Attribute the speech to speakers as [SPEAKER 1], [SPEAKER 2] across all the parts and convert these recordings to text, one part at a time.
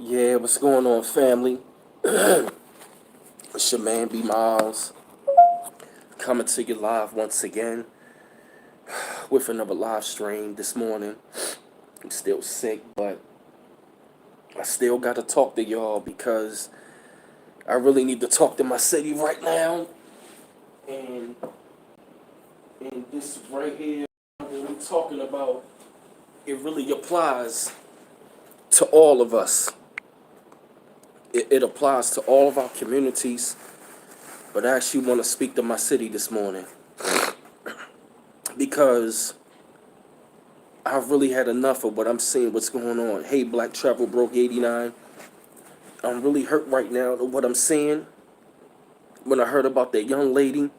[SPEAKER 1] Yeah, what's going on, family? It's your man B Miles coming to you live once again with another live stream this morning. I'm still sick, but I still got to talk to y'all because I really need to talk to my city right now. And this right here, what we're talking about, it really applies to all of us. It applies to all of our communities, but I actually want to speak to my city this morning because I've really had enough of what I'm seeing, what's going on. Hey, Black Travel Broke 89. I'm really hurt right now at what I'm seeing. When I heard about that young lady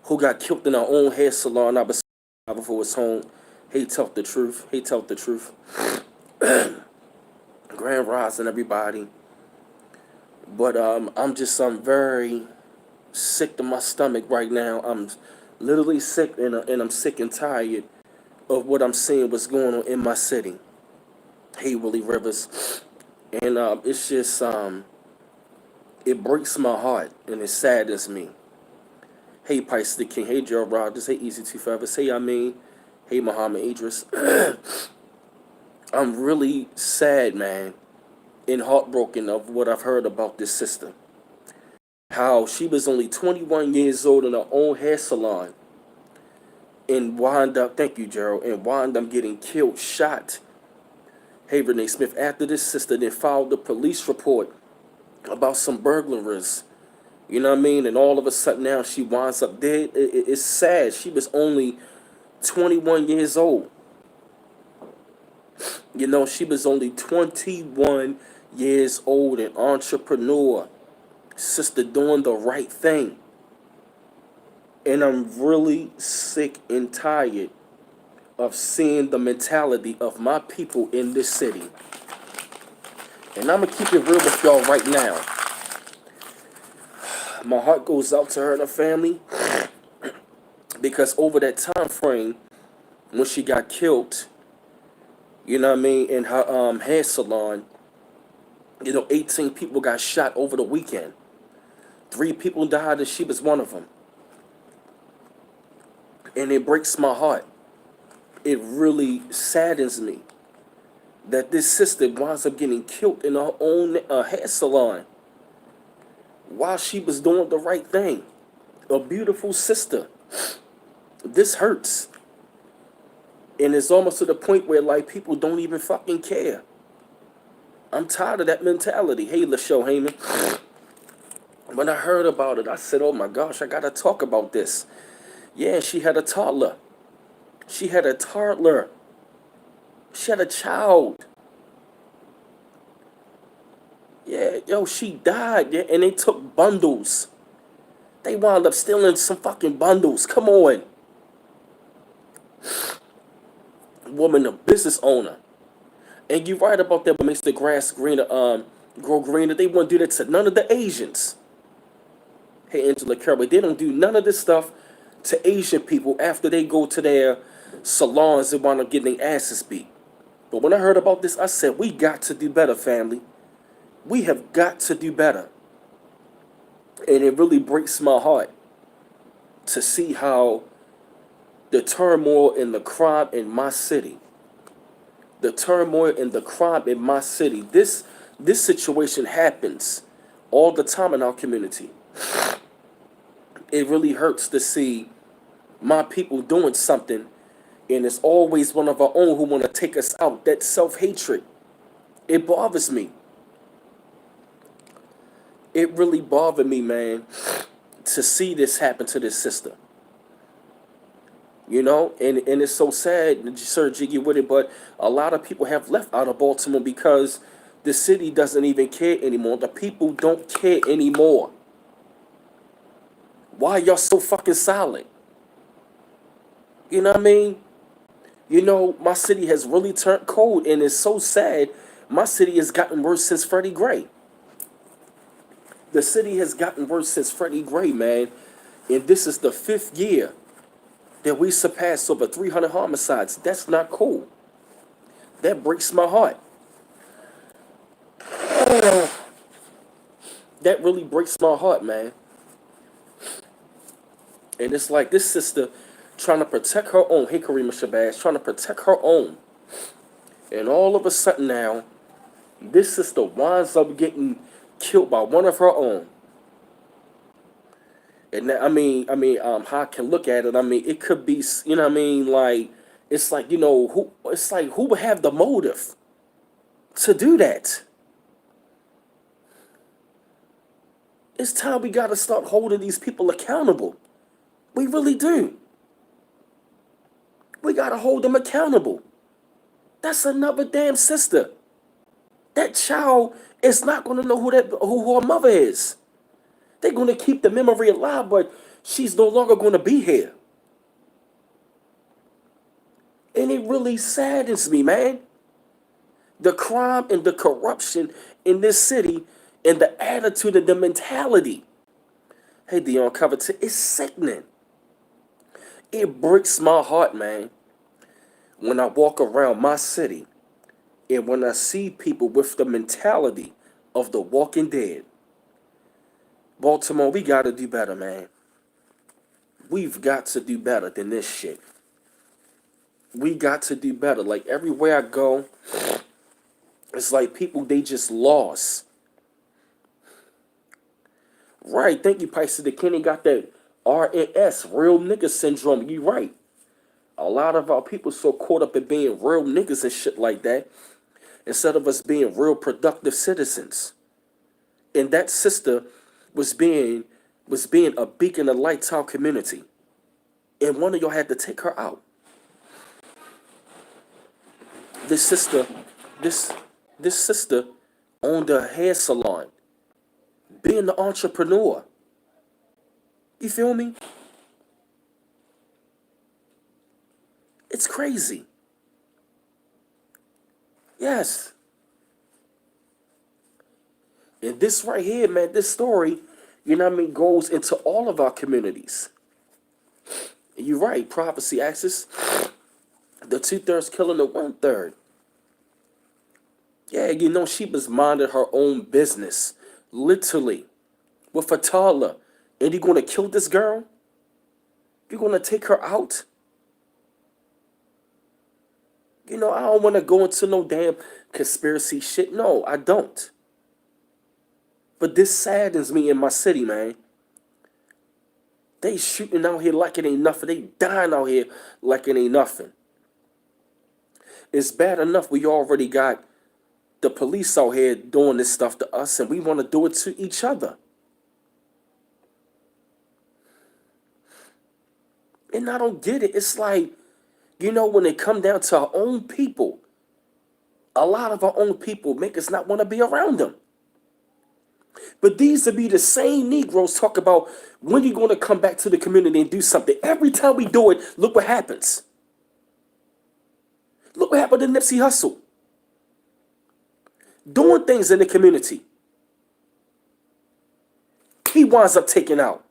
[SPEAKER 1] who got killed in her own hair salon, I was before his home. Hey, tell the truth. Hey, tell the truth. Grand Rising, everybody. But I'm very sick to my stomach right now. I'm literally sick, and I'm sick and tired of what I'm seeing, what's going on in my city. Hey, Willie Rivers. And it's just, it breaks my heart and it saddens me. Hey, Pice the King. Hey, Gerald Rogers. Hey, Easy Two Forever. Hey, I mean. Hey, Muhammad Idris. I'm really sad, man, and heartbroken of what I've heard about this sister. How she was only 21 years old in her own hair salon and wound up, thank you, Gerald, and wound up getting killed, shot. Hey, Renee Smith, after this sister then filed a police report about some burglaries. You know what I mean? And all of a sudden now she winds up dead. It's sad. She was only 21 years old. You know, she was only 21 years old, an entrepreneur. Sister doing the right thing. And I'm really sick and tired of seeing the mentality of my people in this city. And I'm going to keep it real with y'all right now. My heart goes out to her and her family because over that time frame when she got killed, you know what I mean, in her hair salon, 18 people got shot over the weekend. 3 people died and she was one of them. And it breaks my heart. It really saddens me that this sister winds up getting killed in her own hair salon while she was doing the right thing. A beautiful sister. This hurts. And it's almost to the point where, like, people don't even fucking care. I'm tired of that mentality. Hey, LaShow Heyman. When I heard about it, I said, oh my gosh, I gotta talk about this. Yeah, she had a toddler. She had a toddler. She had a child. Yeah, yo, she died, yeah, and they took bundles. They wound up stealing some fucking bundles. Come on. Woman, a business owner. And you're right about that, what makes the grass greener, grow greener. They won't do that to none of the Asians. Hey, Angela Carroll, they don't do none of this stuff to Asian people after they go to their salons and wind up getting their asses beat. But when I heard about this, I said, we got to do better, family. We have got to do better. And it really breaks my heart to see how the turmoil and the crime in my city, this situation happens all the time in our community. It really hurts to see my people doing something, and it's always one of our own who want to take us out. That self-hatred, it bothers me. It really bothered me, man, to see this happen to this sister. And it's so sad, Sir Jiggy, with it, but a lot of people have left out of Baltimore because the city doesn't even care anymore. The people don't care anymore. Why y'all so fucking silent? You know what I mean? My city has really turned cold, and it's so sad. My city has gotten worse since Freddie Gray. The city has gotten worse since Freddie Gray, man. And this is the 5th year that we surpassed over 300 homicides. That's not cool. That breaks my heart. that really breaks my heart, man. And it's like this sister trying to protect her own. Hey, Karima Shabazz, trying to protect her own. And all of a sudden now, this sister winds up getting killed by one of her own. And that, how I can look at it, I mean, it could be, you know what I mean, like, it's like, who would have the motive to do that? It's time we got to start holding these people accountable. We really do. We got to hold them accountable. That's another damn sister. That child is not going to know who her mother is. They're going to keep the memory alive, but she's no longer going to be here. And it really saddens me, man. The crime and the corruption in this city and the attitude and the mentality. Hey, Dion Covington, it's sickening. It breaks my heart, man, when I walk around my city and when I see people with the mentality of the walking dead. Baltimore, we got to do better, man. We've got to do better than this shit. We got to do better. Like, everywhere I go, it's like people, they just lost. Right, thank you, Pisces. The Kenny got that RNS, real nigga syndrome. You right. A lot of our people so caught up in being real niggas and shit like that, instead of us being real productive citizens. And that sister was being a beacon of light to our community. And one of y'all had to take her out. This sister, this sister owned a hair salon, being the entrepreneur. You feel me? It's crazy. Yes. And this right here, man, this story, you know what I mean, goes into all of our communities. And you're right, prophecy axis. The 2/3 killing the 1/3. Yeah, she was minding her own business, literally, with a toddler. And you gonna kill this girl? You're gonna take her out? I don't want to go into no damn conspiracy shit. No, I don't. But this saddens me in my city, man. They shooting out here like it ain't nothing. They dying out here like it ain't nothing. It's bad enough we already got the police out here doing this stuff to us, and we want to do it to each other. And I don't get it. It's like, when it come down to our own people, a lot of our own people make us not want to be around them. But these would be the same Negroes talk about when you're going to come back to the community and do something. Every time we do it, look what happens. Look what happened to Nipsey Hussle. Doing things in the community. He winds up taken out.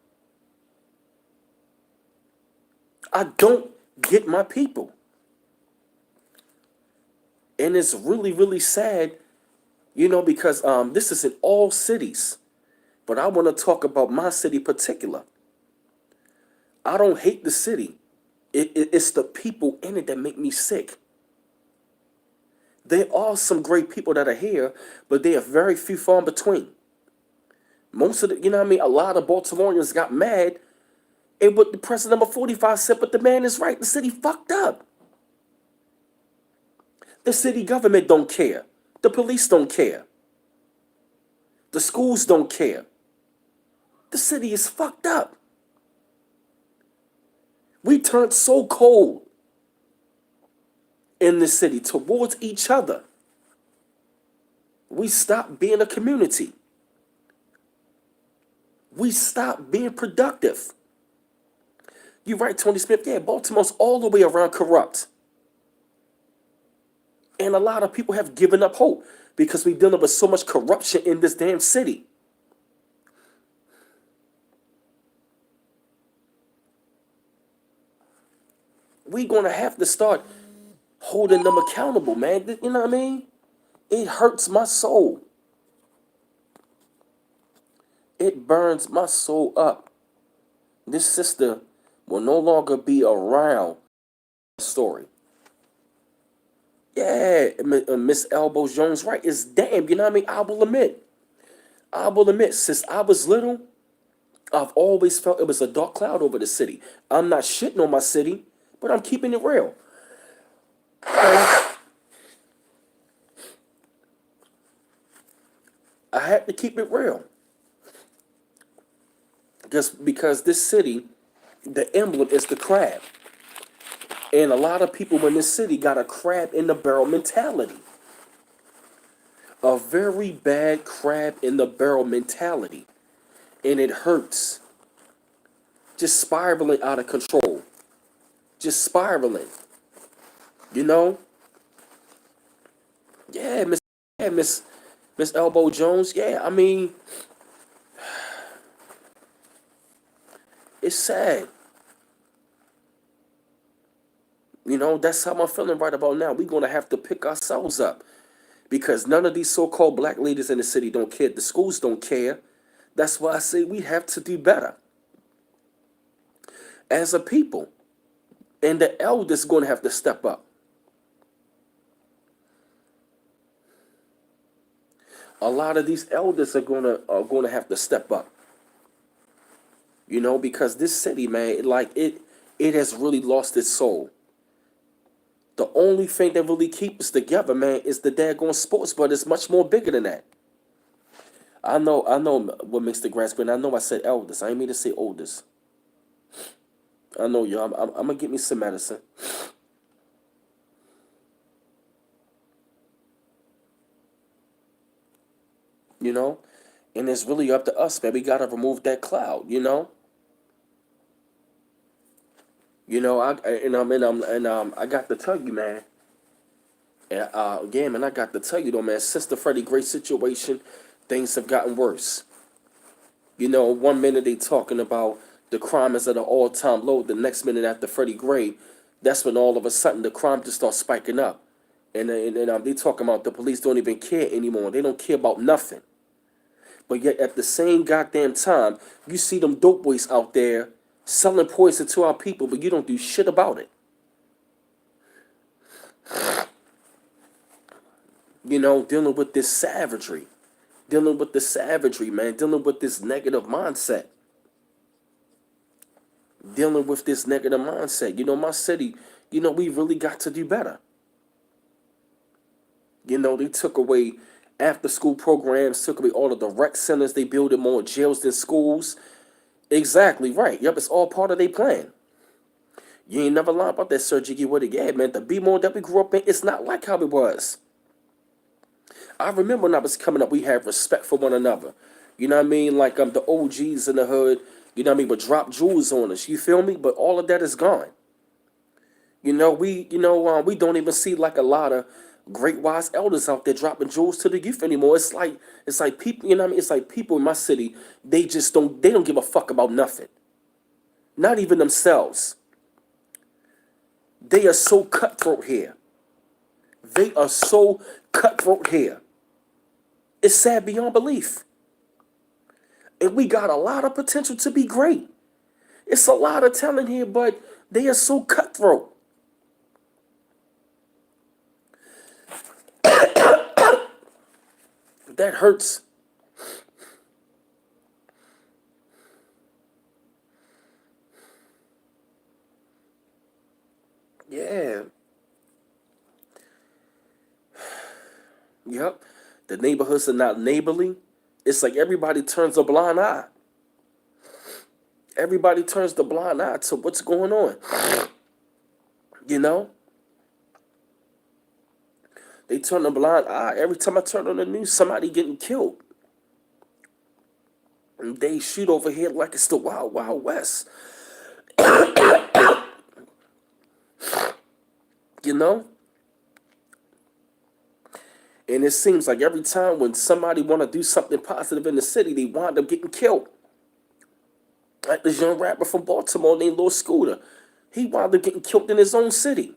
[SPEAKER 1] I don't get my people. And it's really, really sad, because this is in all cities. But I want to talk about my city in particular. I don't hate the city. It's the people in it that make me sick. There are some great people that are here, but they are very few far in between. Most of the, a lot of Baltimoreans got mad at what the president number 45 said, but the man is right. The city fucked up. The city government don't care. The police don't care. The schools don't care. The city is fucked up. We turned so cold in the city towards each other. We stopped being a community. We stopped being productive. You're right, Tony Smith. Yeah, Baltimore's all the way around corrupt. And a lot of people have given up hope because we're dealing with so much corruption in this damn city. We're going to have to start holding them accountable, man. You know what I mean? It hurts my soul. It burns my soul up. This sister will no longer be around the story. Yeah, Miss Elbow Jones, right? It's damn, you know what I mean? I will admit, since I was little, I've always felt it was a dark cloud over the city. I'm not shitting on my city, but I'm keeping it real. I had to keep it real. Just because this city, the emblem is the crab. And a lot of people in this city got a crab in the barrel mentality. A very bad crab in the barrel mentality. And it hurts. Just spiraling out of control. Just spiraling. You know? Yeah, yeah, Miss Elbow Jones. Yeah, I mean, it's sad. You know, that's how I'm feeling right about now. We're gonna have to pick ourselves up. Because none of these so-called black leaders in the city don't care. The schools don't care. That's why I say we have to do better as a people. And the elders going to have to step up. A lot of these elders are going to have to step up. You know, because this city, man, it has really lost its soul. The only thing that really keeps us together, man, is the daggone sports, but it's much more bigger than that. I know what makes the grass green. I know I said elders. I didn't mean to say oldest. I know, y'all. I'm gonna get me some medicine. You know, and it's really up to us, man. We gotta remove that cloud. I got to tell you, man. And again, man, I got to tell you though, man. Since the Freddie Gray situation, things have gotten worse. One minute they talking about the crime is at an all-time low. The next minute after Freddie Gray, that's when all of a sudden the crime just starts spiking up. And they talking about the police don't even care anymore. They don't care about nothing. But yet at the same goddamn time, you see them dope boys out there selling poison to our people, but you don't do shit about it. Dealing with this savagery. Dealing with the savagery, man. Dealing with this negative mindset. Dealing with this negative mindset. My city, we really got to do better. They took away after school programs, took away all of the rec centers, they building more jails than schools. Exactly right. Yep, it's all part of their plan. You ain't never lied about that, Sir Jiggy with it. Yeah, man, the B-mode that we grew up in, it's not like how it was. I remember when I was coming up, we had respect for one another. You know what I mean? Like the OGs in the hood, you know what I mean, would drop jewels on us. You feel me? But all of that is gone. We don't even see like a lot of great wise elders out there dropping jewels to the youth anymore. It's like people, you know what I mean? It's like people in my city, they don't give a fuck about nothing. Not even themselves. They are so cutthroat here. They are so cutthroat here. It's sad beyond belief. And we got a lot of potential to be great. It's a lot of talent here, but they are so cutthroat. That hurts. Yeah. Yep. The neighborhoods are not neighborly. It's like everybody turns a blind eye. Everybody turns the blind eye to what's going on. You know? They turn a blind eye. Every time I turn on the news, somebody getting killed. And they shoot over here like it's the Wild Wild West. You know? And it seems like every time when somebody want to do something positive in the city, they wind up getting killed. Like this young rapper from Baltimore named Lil Scooter. He wound up getting killed in his own city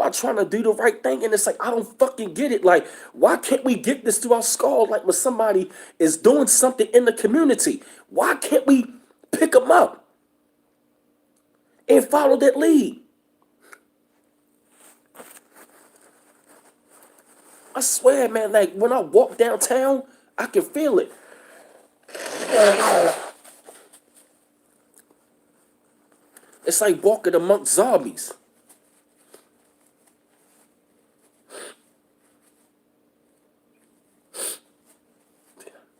[SPEAKER 1] by trying to do the right thing. And it's like, I don't fucking get it. Like, why can't we get this through our skull? Like when somebody is doing something in the community, why can't we pick them up and follow that lead? I swear, man, like when I walk downtown, I can feel it. It's like walking amongst zombies.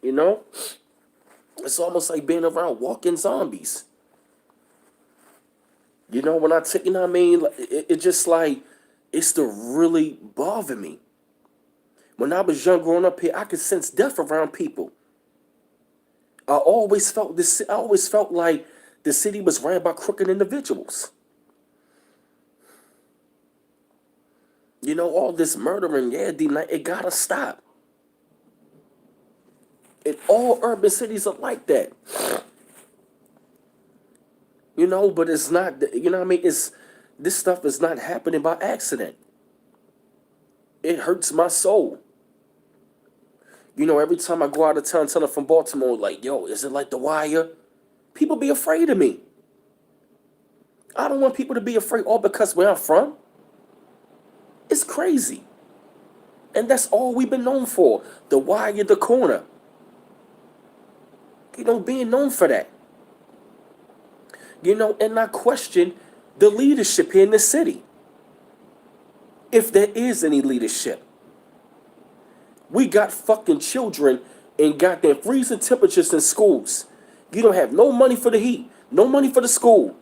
[SPEAKER 1] You know? It's almost like being around walking zombies. You know, when I take, you know what I mean? Like, it just like, it's to really bother me. When I was young growing up here, I could sense death around people. I always felt like the city was ran by crooked individuals. You know, all this murdering, yeah, it gotta stop. And all urban cities are like that. You know, but it's not, you know what I mean? This stuff is not happening by accident. It hurts my soul. You know, every time I go out of town telling from Baltimore, like, yo, is it like The Wire? People be afraid of me. I don't want people to be afraid all because where I'm from. It's crazy. And that's all we've been known for. The Wire, the corner. You know, being known for that. You know, and I question the leadership here in the city. If there is any leadership. We got fucking children in goddamn freezing temperatures in schools. You don't have no money for the heat, no money for the school.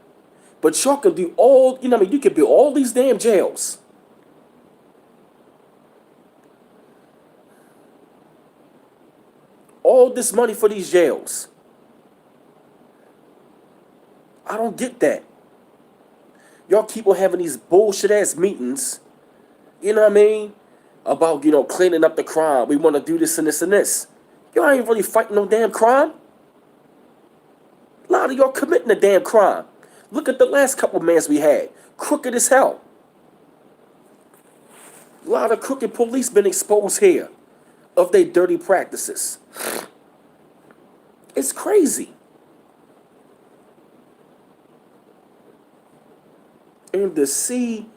[SPEAKER 1] But y'all can do all, you know what I mean? You can build all these damn jails. All this money for these jails. I don't get that. Y'all keep on having these bullshit ass meetings, you know what I mean? About, you know, cleaning up the crime. We want to do this and this and this. Y'all ain't really fighting no damn crime. A lot of y'all committing a damn crime. Look at the last couple mans we had. Crooked as hell. A lot of crooked police been exposed here of their dirty practices. It's crazy. And to see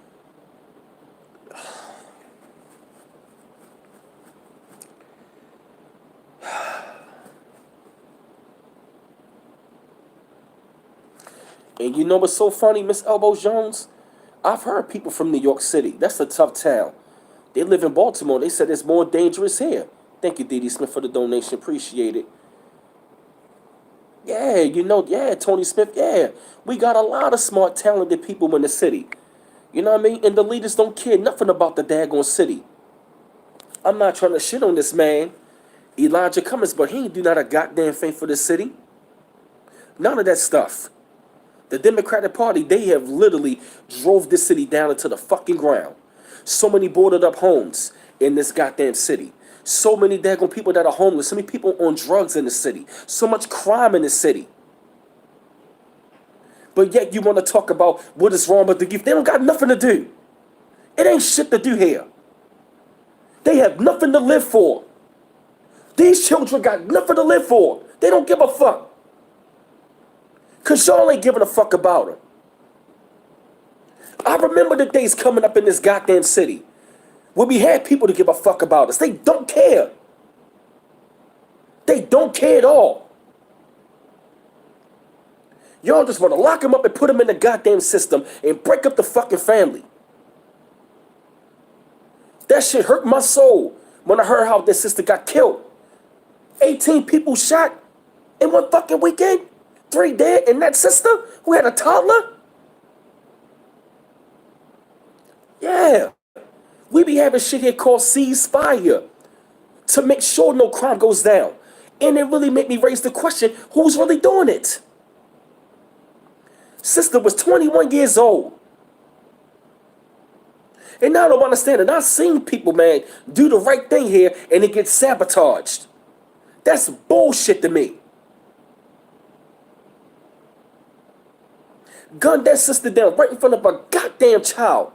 [SPEAKER 1] and you know what's so funny, Miss Elbow Jones? I've heard people from New York City. That's a tough town. They live in Baltimore. They said it's more dangerous here. Thank you, Dee Smith, for the donation. Appreciate it. Yeah, you know, yeah, Tony Smith, yeah. We got a lot of smart, talented people in the city. You know what I mean? And the leaders don't care nothing about the daggone city. I'm not trying to shit on this man, Elijah Cummings, but he ain't do not a goddamn thing for this city. None of that stuff. The Democratic Party, they have literally drove this city down into the fucking ground. So many boarded up homes in this goddamn city. So many daggone people that are homeless. So many people on drugs in the city. So much crime in the city. But yet you want to talk about what is wrong with the youth. They don't got nothing to do. It ain't shit to do here. They have nothing to live for. These children got nothing to live for. They don't give a fuck. Because y'all ain't giving a fuck about them. I remember the days coming up in this goddamn city where we had people to give a fuck about us. They don't care. They don't care at all. Y'all just want to lock them up and put them in the goddamn system and break up the fucking family. That shit hurt my soul when I heard how this sister got killed. 18 people shot in one fucking weekend. 3 dead, and that sister who had a toddler? Yeah. We be having shit here called ceasefire to make sure no crime goes down. And it really made me raise the question, who's really doing it? Sister was 21 years old. And now I don't understand it. I've seen people, man, do the right thing here and it gets sabotaged. That's bullshit to me. Gunned that sister down right in front of a goddamn child.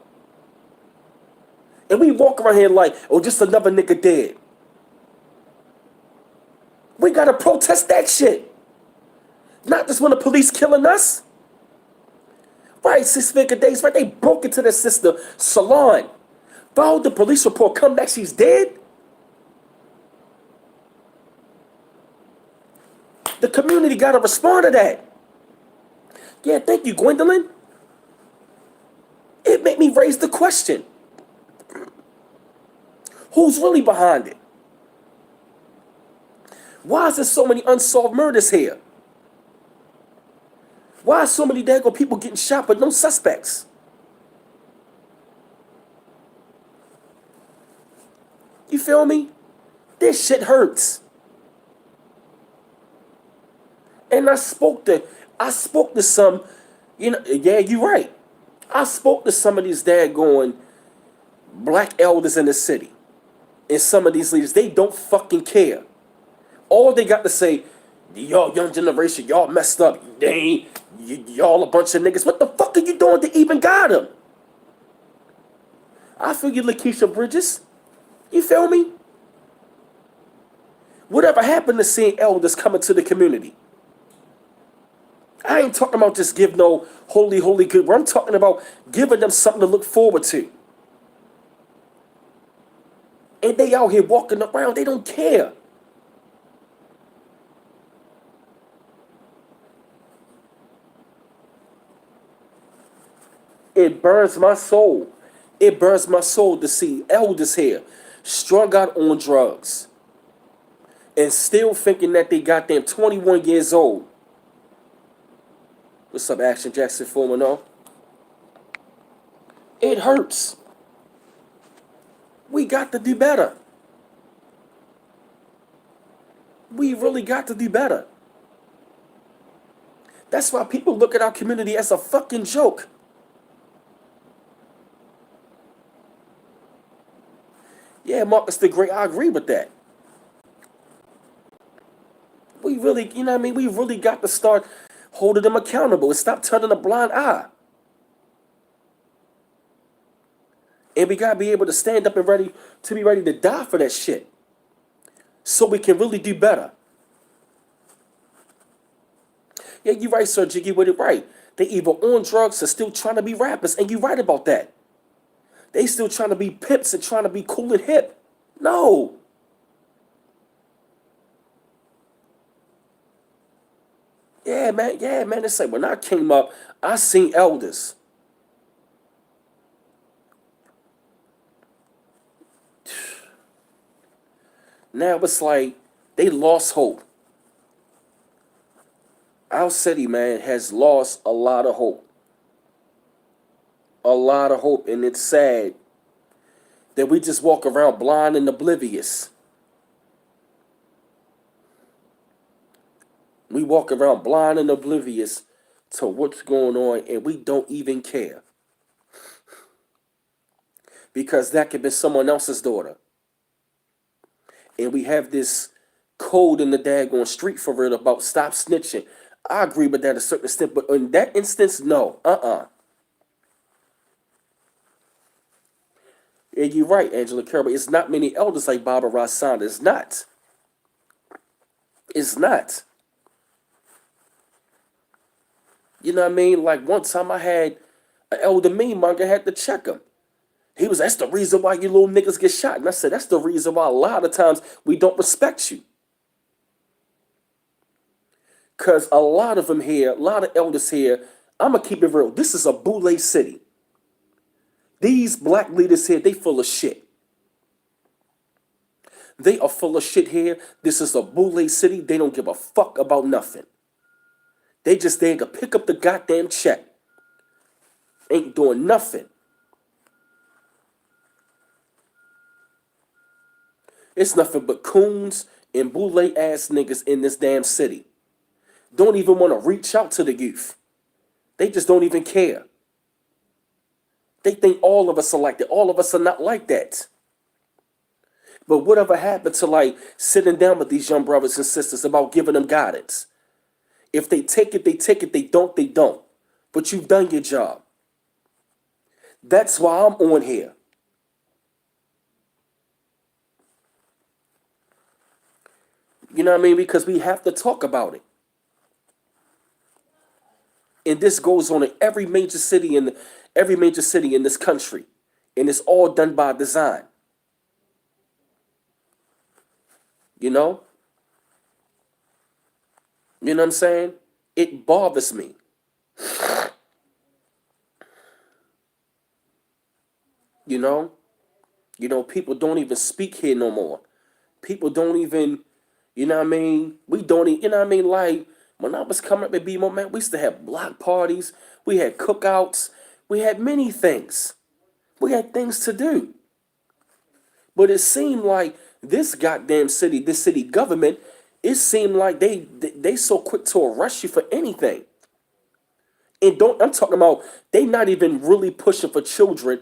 [SPEAKER 1] And we walk around here like, oh, just another nigga dead. We gotta protest that shit. Not just when the police killing us. Right, 6 figure days, right? They broke into the sister salon. Filed the police report, come back, she's dead. The community gotta respond to that. Yeah, thank you, Gwendolyn. It made me raise the question. Who's really behind it? Why is there so many unsolved murders here? Why are so many daggone people getting shot but no suspects? You feel me? This shit hurts. And I spoke to some, yeah, you're right. I spoke to some of these daggone black elders in the city. And some of these leaders, they don't fucking care. All they got to say, y'all young generation, y'all messed up. Y'all a bunch of niggas. What the fuck are you doing to even guide them? I feel you, Lakeisha Bridges. You feel me? Whatever happened to seeing elders coming to the community? I ain't talking about just give no holy good. I'm talking about giving them something to look forward to. And they out here walking around, they don't care. It burns my soul. It burns my soul to see elders here strung out on drugs and still thinking that they got them 21 years old. What's up, Action Jackson 410? It hurts. We got to do better. We really got to do better. That's why people look at our community as a fucking joke. Yeah, Marcus the Great, I agree with that. We really, you know what I mean? We really got to start holding them accountable and stop turning a blind eye. And we gotta be able to stand up and be ready to die for that shit. So we can really do better. Yeah, you right, Sir Jiggy, with it right. They either on drugs or still trying to be rappers, and you right about that. They still trying to be pimps and trying to be cool and hip. No. Yeah, man. Yeah, man. It's like when I came up, I seen elders. Now it's like they lost hope. Our city, man, has lost a lot of hope. A lot of hope. And it's sad that we just walk around blind and oblivious. We walk around blind and oblivious to what's going on, and we don't even care. Because that could be someone else's daughter. And we have this code in the daggone street for it about stop snitching. I agree with that to a certain extent, but in that instance, no. And you're right, Angela Carroll. It's not many elders like Barbara Rassand. It's not. It's not. You know what I mean? Like one time I had an elder meme monger had to check him. That's the reason why you little niggas get shot. And I said, that's the reason why a lot of times we don't respect you. Because a lot of them here, a lot of elders here, I'm going to keep it real. This is a boule city. These black leaders here, they full of shit. They are full of shit here. This is a boule city. They don't give a fuck about nothing. They just there to pick up the goddamn check. Ain't doing nothing. It's nothing but coons and boule ass niggas in this damn city. Don't even want to reach out to the youth. They just don't even care. They think all of us are like that. All of us are not like that. But whatever happened to like sitting down with these young brothers and sisters about giving them guidance? If they take it, they take it. They don't, they don't. But you've done your job. That's why I'm on here. You know what I mean? Because we have to talk about it. And this goes on in every major city in this country. And it's all done by design. You know? You know what I'm saying? It bothers me. You know? People don't even speak here no more. People don't even, you know what I mean? We don't even, you know what I mean? Like, when I was coming up at BMO, man, we used to have block parties. We had cookouts. We had many things. We had things to do. But it seemed like this goddamn city, this city government, it seemed like they so quick to arrest you for anything. And don't I'm talking about they not even really pushing for children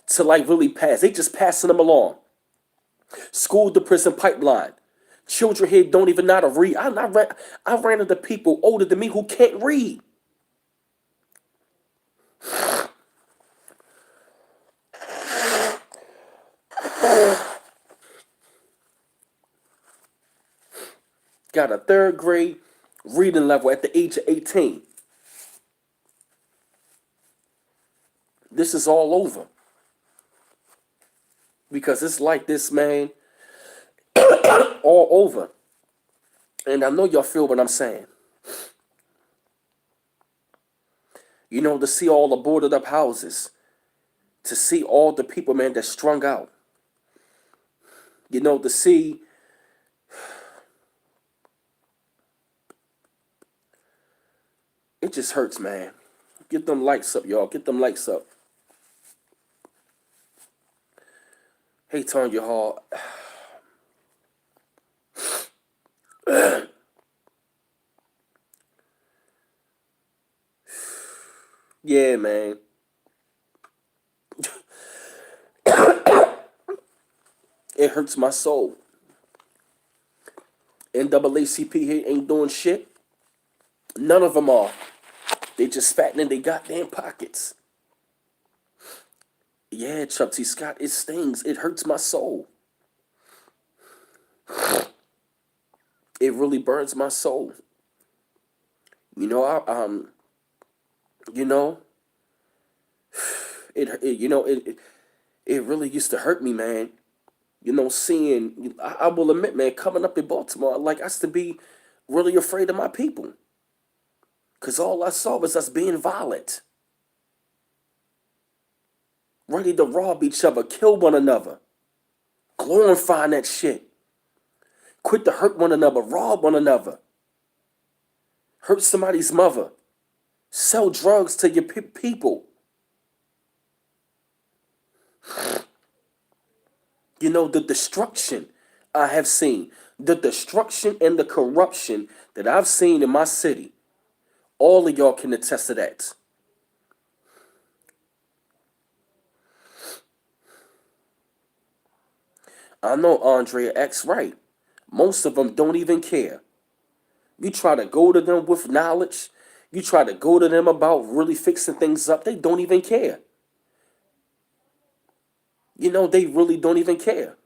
[SPEAKER 1] to like really pass. They just passing them along. School to prison pipeline. Children here don't even know how to read. I ran into people older than me who can't read. Got a third grade reading level at the age of 18. This is all over. Because it's like this, man, all over. And I know y'all feel what I'm saying. To see all the boarded up houses, to see all the people, man, that's strung out. To see it just hurts, man. Get them likes up, y'all. Get them likes up. Hey, Tanya Hall. Yeah, man. It hurts my soul. NAACP here ain't doing shit. None of them are. They just fattening their goddamn pockets. Yeah, Chuck T. Scott, it stings. It hurts my soul. It really burns my soul. You know, you know, it really used to hurt me, man. Seeing, I will admit, man, coming up in Baltimore, like I used to be really afraid of my people. Because all I saw was us being violent. Ready to rob each other, kill one another. Glorifying that shit. Quit to hurt one another, rob one another. Hurt somebody's mother. Sell drugs to your people. The destruction I have seen. The destruction and the corruption that I've seen in my city. All of y'all can attest to that. I know Andrea X right. Most of them don't even care. You try to go to them with knowledge. You try to go to them about really fixing things up. They don't even care. They really don't even care.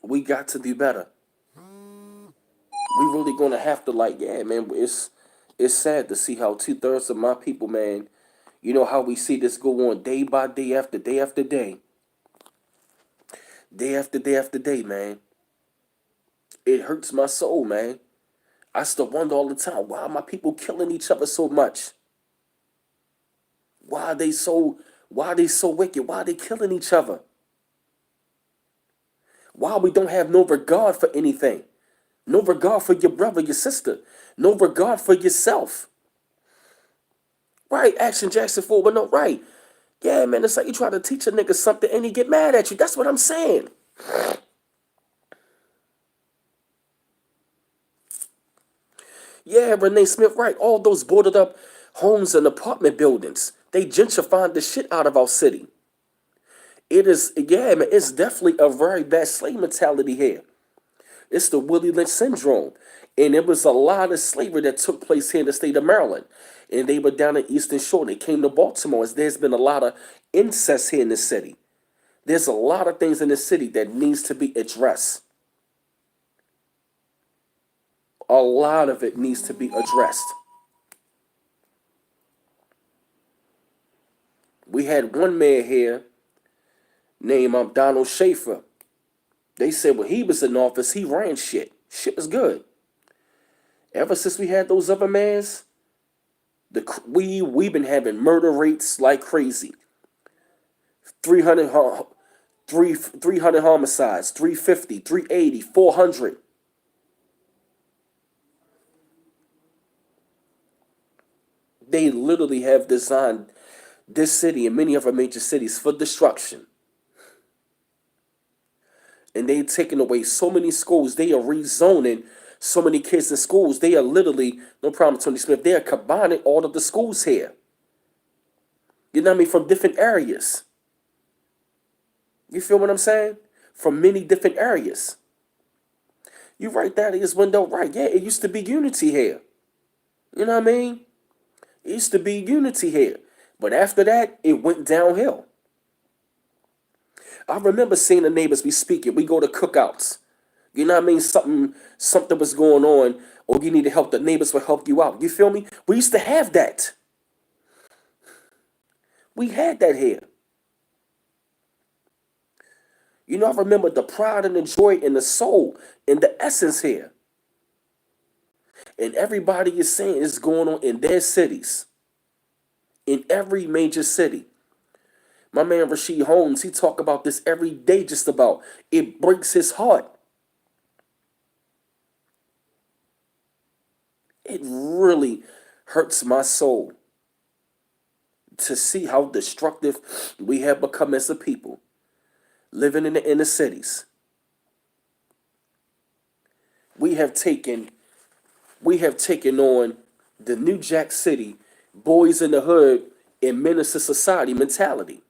[SPEAKER 1] We got to do better. We really gonna have to yeah, man. It's sad to see how 2/3 of my people, man. How we see this go on day by day after day after day. Day after day after day, man. It hurts my soul, man. I still wonder all the time, why are my people killing each other so much? Why are they so wicked? Why are they killing each other? Why we don't have no regard for anything? No regard for your brother, your sister. No regard for yourself. Right, Action Jackson 4, but no, right. Yeah, man, it's like you try to teach a nigga something and he get mad at you. That's what I'm saying. Yeah, Renee Smith, right. All those boarded up homes and apartment buildings. They gentrifying the shit out of our city. It is, yeah, man, it's definitely a very bad slave mentality here. It's the Willie Lynch syndrome. And it was a lot of slavery that took place here in the state of Maryland. And they were down in Eastern Shore. They came to Baltimore. As there's been a lot of incest here in the city. There's a lot of things in the city that needs to be addressed. A lot of it needs to be addressed. We had one mayor here named Donald Schaefer. They said when he was in office, he ran shit. Shit was good. Ever since we had those other mayors, we've been having murder rates like crazy. 300 300 homicides, 350, 380, 400. They literally have designed this city and many other major cities for destruction. And they've taken away so many schools. They are rezoning so many kids in schools. They are literally, no problem, Tony Smith, they are combining all of the schools here. You know what I mean? From different areas. You feel what I'm saying? From many different areas. You right there in this window, right? Yeah, it used to be unity here. You know what I mean? It used to be unity here. But after that, it went downhill. I remember seeing the neighbors be speaking. We go to cookouts. You know what I mean? Something was going on, or you need to help, the neighbors will help you out. You feel me? We used to have that. We had that here. You know, I remember the pride and the joy and the soul and the essence here. And everybody is saying it's going on in their cities. In every major city. My man Rasheed Holmes, he talk about this every day just about. It breaks his heart. It really hurts my soul to see how destructive we have become as a people living in the inner cities. We have taken on the New Jack City, boys in the hood and menace to society mentality.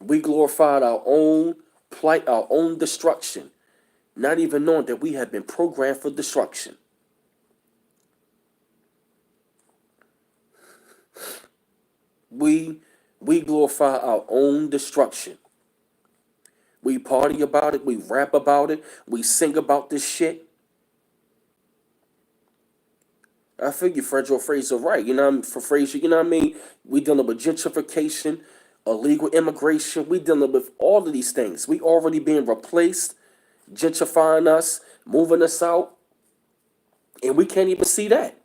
[SPEAKER 1] We glorified our own plight, our own destruction, not even knowing that we have been programmed for destruction. We glorify our own destruction. We party about it, we rap about it, we sing about this shit. I figure Fredro Fraser right, you know what I mean? For Fraser, you know what I mean? We dealing with gentrification, illegal immigration, we dealing with all of these things. We already being replaced, gentrifying us, moving us out, and we can't even see that.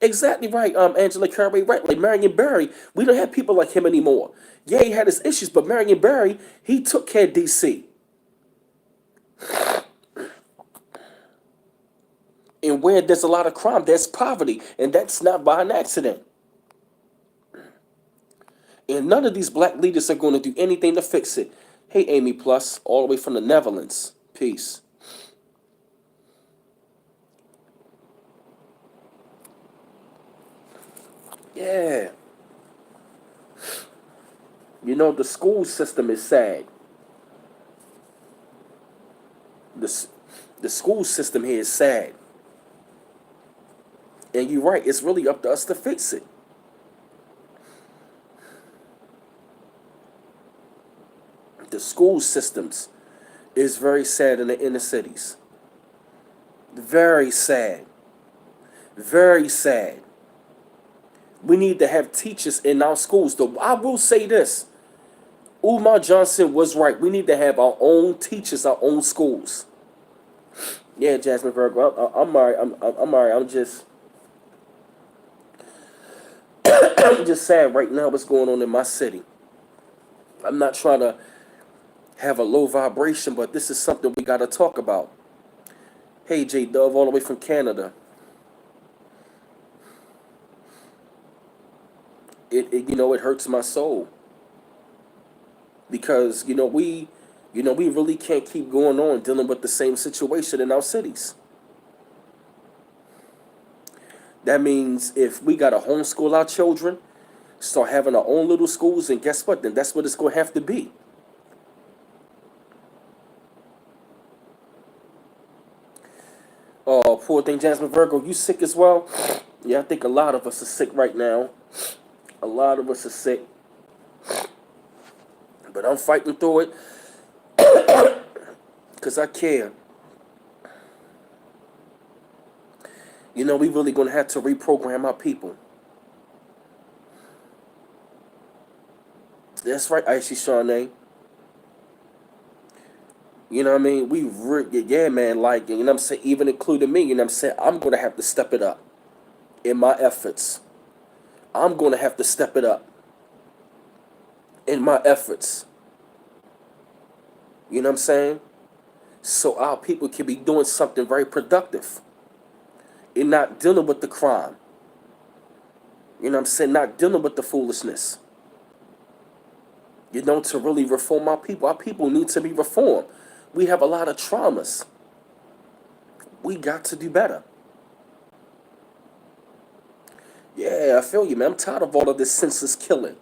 [SPEAKER 1] Exactly right, Angela Carey, right? Like Marion Barry, we don't have people like him anymore. Yeah, he had his issues, but Marion Barry, he took care of DC. And where there's a lot of crime, there's poverty, and that's not by an accident. And none of these black leaders are going to do anything to fix it. Hey, Amy Plus, all the way from the Netherlands. Peace. Yeah. You know, the school system is sad. The, the school system here is sad. And you're right, it's really up to us to fix it. The school systems is very sad in the inner cities. Very sad. Very sad. We need to have teachers in our schools. Though I will say this, Umar Johnson was right. We need to have our own teachers, our own schools. Yeah, Jasmine Virgo, I'm alright. I'm alright. I'm just sad right now what's going on in my city. I'm not trying to have a low vibration, but this is something we got to talk about. Hey, J Dove, all the way from Canada. It hurts my soul because we really can't keep going on dealing with the same situation in our cities. That means if we got to homeschool our children, start having our own little schools, and guess what? Then that's what it's going to have to be. Oh, poor thing, Jasmine Virgo, you sick as well? Yeah, I think a lot of us are sick right now. A lot of us are sick. But I'm fighting through it because I care. You know, we really gonna have to reprogram our people. That's right, Icy Shawnee. You know what I mean? Yeah, man, like, you know what I'm saying? Even including me, you know what I'm saying? I'm gonna have to step it up in my efforts. I'm gonna have to step it up in my efforts. You know what I'm saying? So our people can be doing something very productive and not dealing with the crime. You know what I'm saying? Not dealing with the foolishness. You know, to really reform our people need to be reformed. We have a lot of traumas. We got to do better. Yeah, I feel you, man. I'm tired of all of this senseless killing.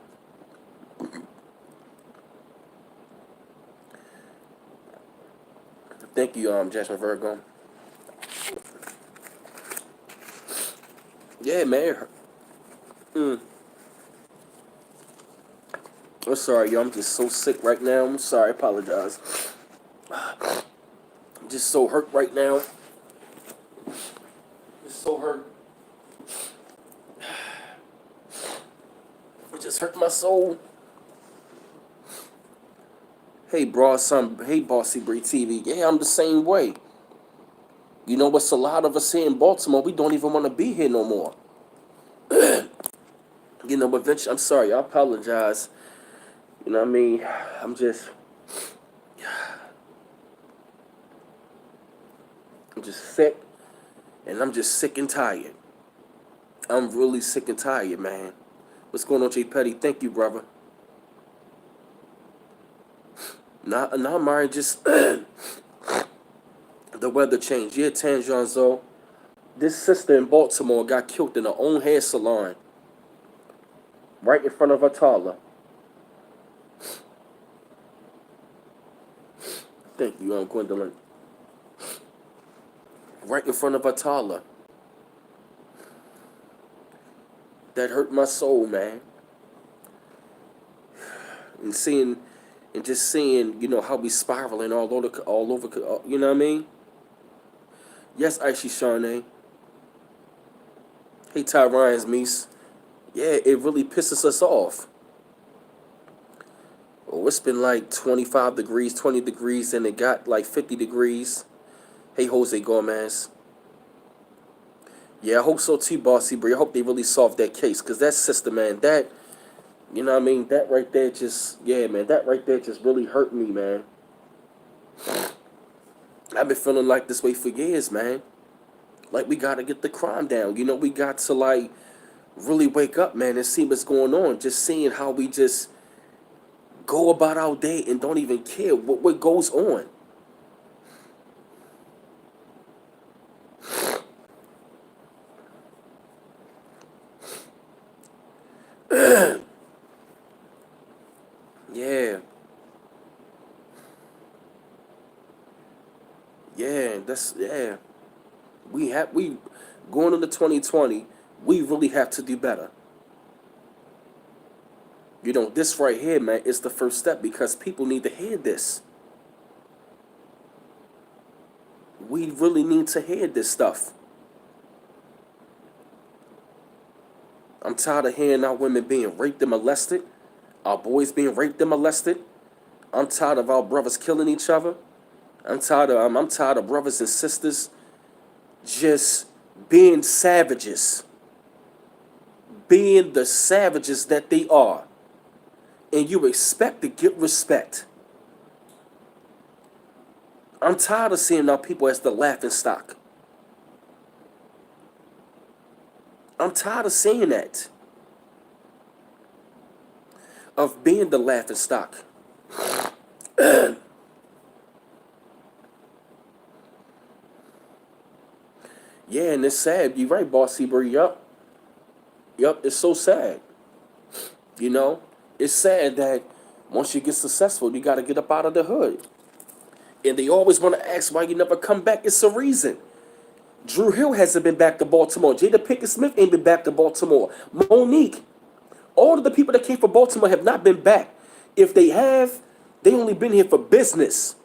[SPEAKER 1] Thank you, Jasmine Virgo. Yeah, man. Mm. I'm sorry, yo. I'm just so sick right now. I'm sorry. I apologize. I'm just so hurt right now. Just so hurt. It just hurt my soul. Hey, bro, son. Hey, Bossy Bree TV. Yeah, I'm the same way. You know what's a lot of us here in Baltimore? We don't even want to be here no more. You know, but eventually, I'm sorry. I apologize. You know what I mean? I'm just, I'm just sick, and I'm just sick and tired. I'm really sick and tired, man. What's going on, J. Petty? Thank you, brother. Now, Mari, just the weather changed. Yeah, Tanjanzo. This sister in Baltimore got killed in her own hair salon, right in front of her toddler. Thank you, Gwendolyn. Right in front of her toddler. That hurt my soul, man. And seeing, and just seeing, you know, how we spiraling all over, you know what I mean? Yes, Icy Shawnee. Hey, Tyrion's Mies. Yeah, it really pisses us off. Oh, it's been like 25 degrees, 20 degrees, and it got like 50 degrees. Hey, Jose Gomez. Yeah, I hope so too, Bossy Bree. I hope they really solve that case, because that sister, man, that, you know what I mean? That right there just, yeah, man, that right there just really hurt me, man. I've been feeling like this way for years, man. Like, we got to get the crime down. You know, we got to, like, really wake up, man, and see what's going on. Just seeing how we just go about our day and don't even care what goes on. Yeah. Yeah, yeah. We going into 2020, we really have to do better. You know, this right here, man, is the first step, because people need to hear this. We really need to hear this stuff. I'm tired of hearing our women being raped and molested, our boys being raped and molested. I'm tired of our brothers killing each other. I'm tired of brothers and sisters just being savages, being the savages that they are, and you expect to get respect. I'm tired of seeing our people as the laughing stock. I'm tired of seeing that, of being the laughing stock. Yeah, and it's sad. You're right, Bossy Bree. Yup, it's so sad. You know, it's sad that once you get successful, you got to get up out of the hood. And they always want to ask why you never come back. It's a reason. Drew Hill hasn't been back to Baltimore. Jada Pinkett Smith ain't been back to Baltimore. Monique, all of the people that came from Baltimore have not been back. If they have, they only been here for business.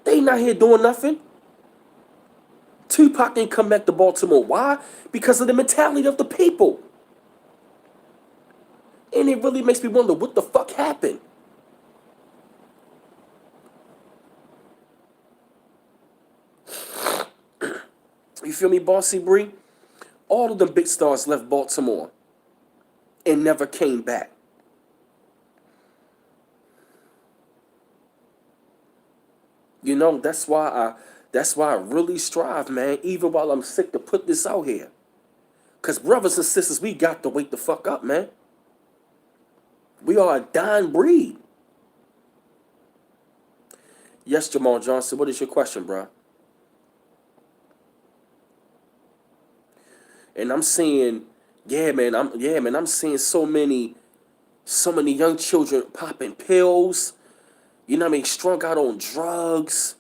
[SPEAKER 1] They not here doing nothing. Tupac didn't come back to Baltimore. Why? Because of the mentality of the people. And it really makes me wonder what the fuck happened. You feel me, Bossy Bree? All of them big stars left Baltimore and never came back. You know, that's why I really strive, man, even while I'm sick to put this out here. Cause brothers and sisters, we got to wake the fuck up, man. We are a dying breed. Yes, Jamal Johnson, what is your question, bro? And I'm seeing, I'm seeing so many young children popping pills, you know what I mean, strung out on drugs.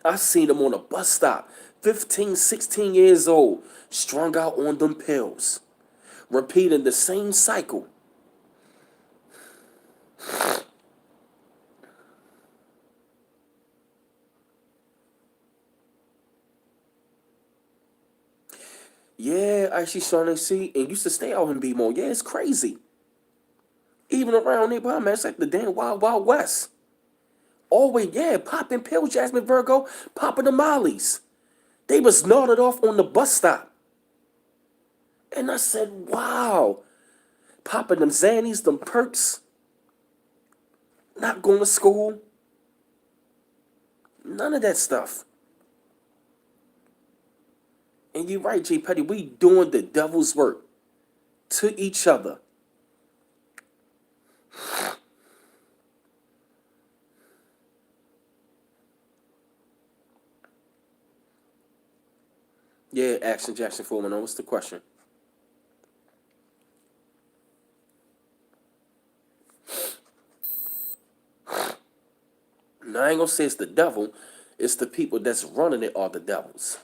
[SPEAKER 1] I seen them on a bus stop, 15, 16 years old, strung out on them pills, repeating the same cycle. Yeah, I actually starting to see and used to stay out in B-More. Yeah, it's crazy. Even around nearby, man, it's like the damn Wild Wild West. Always, yeah, popping pills, Jasmine Virgo, popping the mollies. They was nodded off on the bus stop. And I said, wow, popping them Xannies, them perks, not going to school, none of that stuff. And you're right, J. Petty, we doing the devil's work to each other. Yeah, Action Jackson Foreman, what's the question? Now, I ain't gonna say it's the devil, it's the people that's running it are the devils.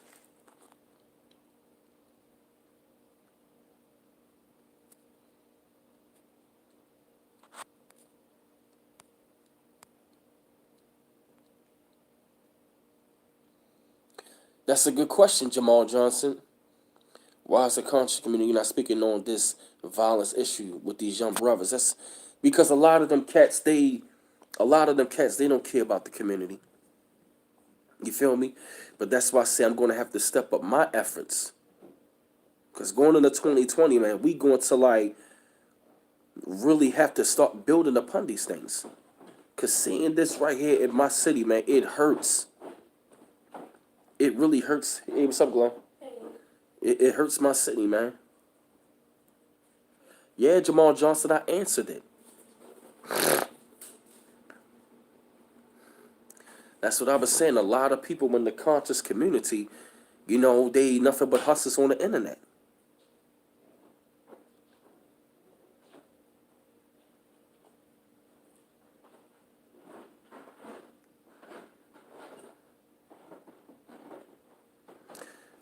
[SPEAKER 1] That's a good question, Jamal Johnson. Why is the conscious community not speaking on this violence issue with these young brothers? That's because a lot of them cats, they don't care about the community. You feel me? But that's why I say I'm going to have to step up my efforts. Because going into 2020, man, we going to like really have to start building upon these things. Because seeing this right here in my city, man, it hurts. It really hurts. Hey, what's up, Glenn? It hurts my city, man. Yeah, Jamal Johnson, I answered it. That's what I was saying. A lot of people in the conscious community, they nothing but hustlers on the internet.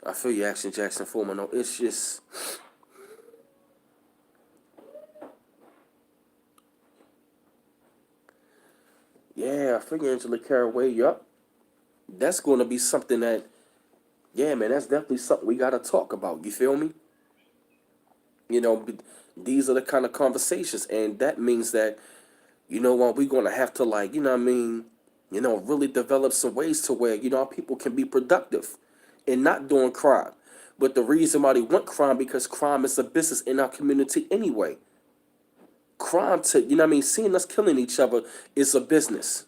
[SPEAKER 1] I feel you, Action Jackson Foreman. No, it's just, yeah, I feel you, Angela Caraway. Yup. That's going to be something that, yeah, man, that's definitely something we got to talk about. You feel me? You know, these are the kind of conversations. And that means that, what, we're going to have to, like, really develop some ways to where, our people can be productive and not doing crime. But the reason why they want crime, because crime is a business in our community anyway. Crime seeing us killing each other is a business.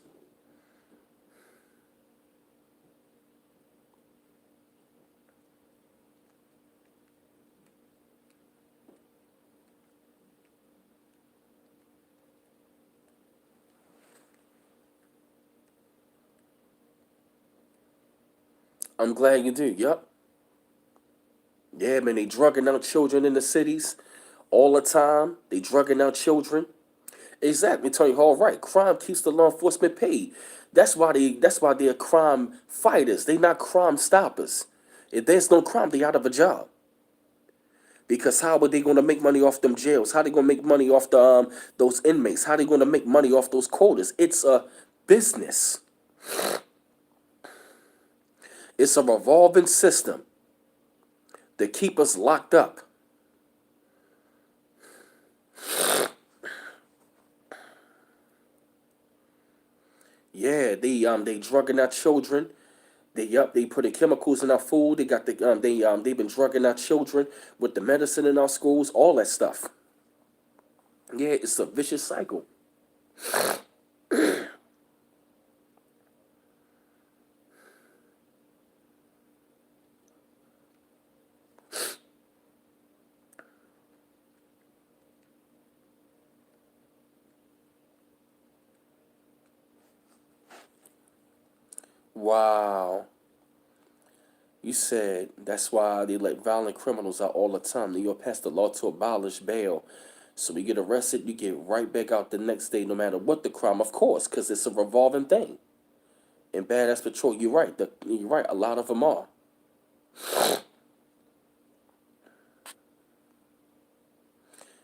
[SPEAKER 1] I'm glad you do. Yup. Yeah, man, they drugging out children in the cities all the time. They drugging out children. Exactly, Tony Hall. Right. Crime keeps the law enforcement paid. That's why they're crime fighters. They not crime stoppers. If there's no crime, they out of a job. Because how are they going to make money off them jails? How are they going to make money off the those inmates? How are they going to make money off those quotas? It's a business. It's a revolving system that keep us locked up. Yeah, they drugging our children. They putting chemicals in our food. They got they've been drugging our children with the medicine in our schools, all that stuff. Yeah, it's a vicious cycle. Wow. You said that's why they let violent criminals out all the time. New York passed the law to abolish bail. So we get arrested, you get right back out the next day, no matter what the crime, of course, because it's a revolving thing. And badass patrol, you're right. You're right. A lot of them are.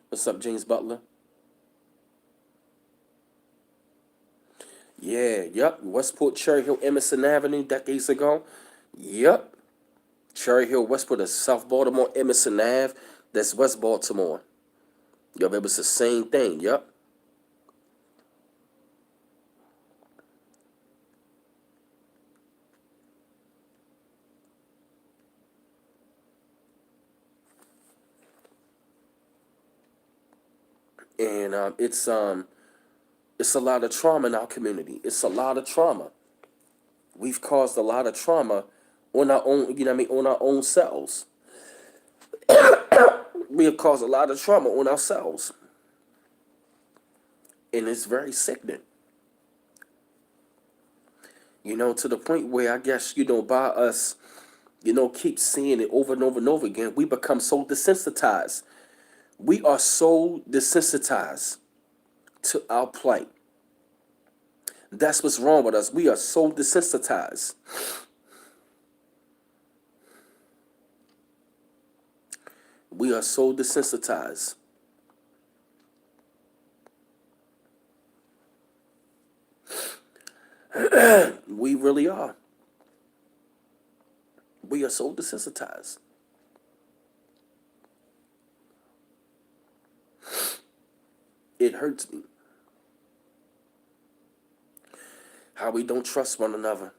[SPEAKER 1] What's up, James Butler? Yeah, yep. Westport, Cherry Hill, Emerson Avenue, decades ago. Yep. Cherry Hill, Westport is South Baltimore, Emerson Ave. That's West Baltimore. Yup, it was the same thing. Yup. And it's a lot of trauma in our community. It's a lot of trauma. We've caused a lot of trauma on our own. You know what I mean? On our own selves. We have caused a lot of trauma on ourselves, and it's very sickening. You know, to the point where I guess by us, keep seeing it over and over and over again, we become so desensitized. We are so desensitized to our plight. That's what's wrong with us. We are so desensitized. We are so desensitized. We really are. We are so desensitized. It hurts me. How we don't trust one another.